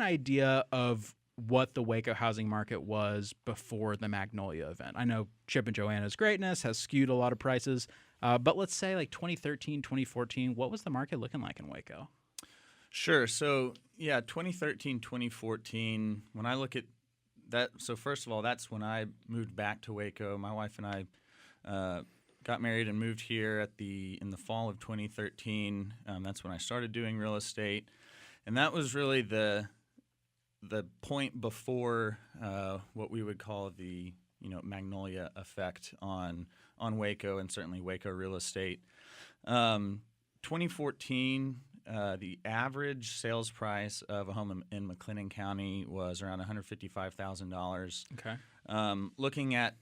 idea of what the Waco housing market was before the Magnolia event? I know Chip and Joanna's greatness has skewed a lot of prices, but let's say like 2013, 2014, what was the market looking like in Waco? Sure. So, 2013, 2014, when I look at that, so first of all, that's when I moved back to Waco. My wife and I got married and moved here in the fall of 2013. That's when I started doing real estate. And that was really the point before what we would call the Magnolia effect on Waco and certainly Waco real estate. 2014, the average sales price of a home in McLennan County was around $155,000. Okay. Looking at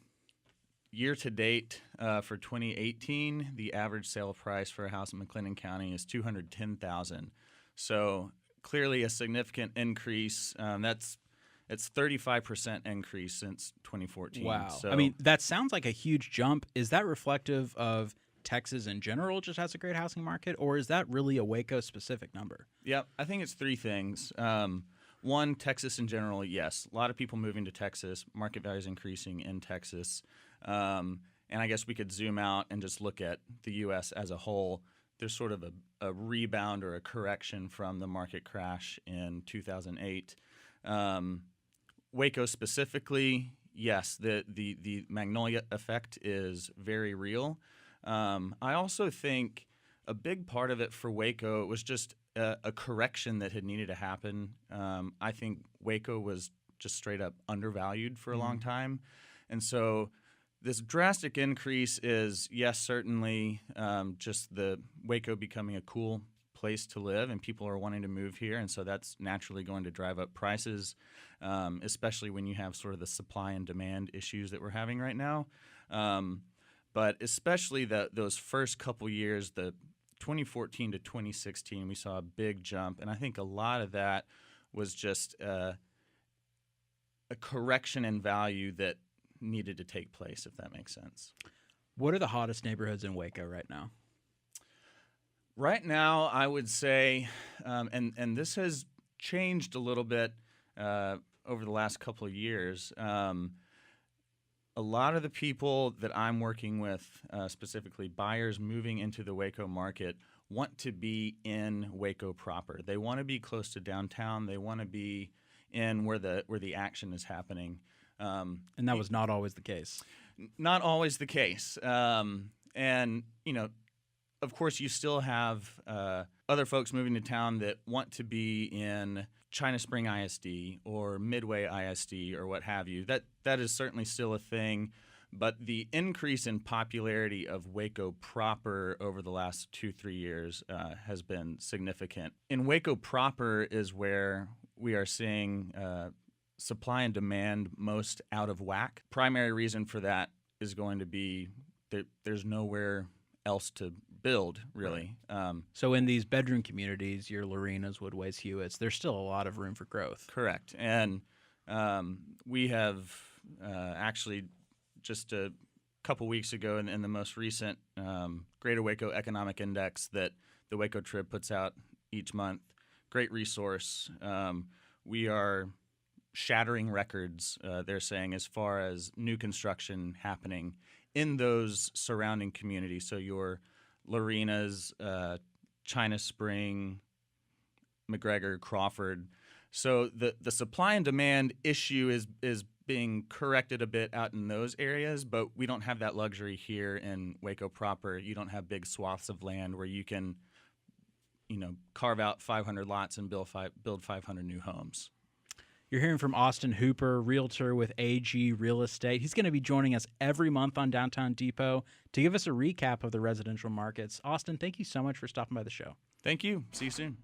year to date for 2018, the average sale price for a house in McLennan County is $210,000. So clearly a significant increase. It's 35% increase since 2014. Wow. So, I mean, that sounds like a huge jump. Is that reflective of Texas in general just has a great housing market, or is that really a Waco-specific number? Yeah, I think it's three things. One, Texas in general, yes. A lot of people moving to Texas. Market value is increasing in Texas. And I guess we could zoom out and just look at the U.S. as a whole. There's sort of a rebound or a correction from the market crash in 2008. Waco specifically, yes, the Magnolia effect is very real. I also think a big part of it for Waco was just a correction that had needed to happen. I think Waco was just straight up undervalued for a long time. And so this drastic increase is, yes, certainly just the Waco becoming a cool place to live, and people are wanting to move here, and so that's naturally going to drive up prices, especially when you have sort of the supply and demand issues that we're having right now. But especially those first couple years, the 2014 to 2016, we saw a big jump, and I think a lot of that was just a correction in value that needed to take place, if that makes sense. What are the hottest neighborhoods in Waco right now? Right now, I would say, and this has changed a little bit over the last couple of years. A lot of the people that I'm working with, specifically buyers moving into the Waco market, want to be in Waco proper. They want to be close to downtown. They want to be in where the action is happening. And that was not always the case. Not always the case. And, of course, you still have other folks moving to town that want to be in China Spring ISD or Midway ISD or what have you. That is certainly still a thing, but the increase in popularity of Waco proper over the last 2-3 years has been significant. In Waco proper is where we are seeing supply and demand most out of whack. Primary reason for that is going to be that there's nowhere else to build, really. So in these bedroom communities, your Lorenas, Woodways, Hewitts, there's still a lot of room for growth. Correct. And we have actually just a couple weeks ago in the most recent Greater Waco Economic Index that the Waco Trib puts out each month, great resource. We are shattering records, they're saying, as far as new construction happening in those surrounding communities. So your Lorenas, China Spring, McGregor, Crawford. So the supply and demand issue is being corrected a bit out in those areas, but we don't have that luxury here in Waco proper. You don't have big swaths of land where you can, carve out 500 lots and build 500 new homes. You're hearing from Austin Hooper, realtor with AG Real Estate. He's going to be joining us every month on Downtown Depot to give us a recap of the residential markets. Austin, thank you so much for stopping by the show. Thank you. See you soon.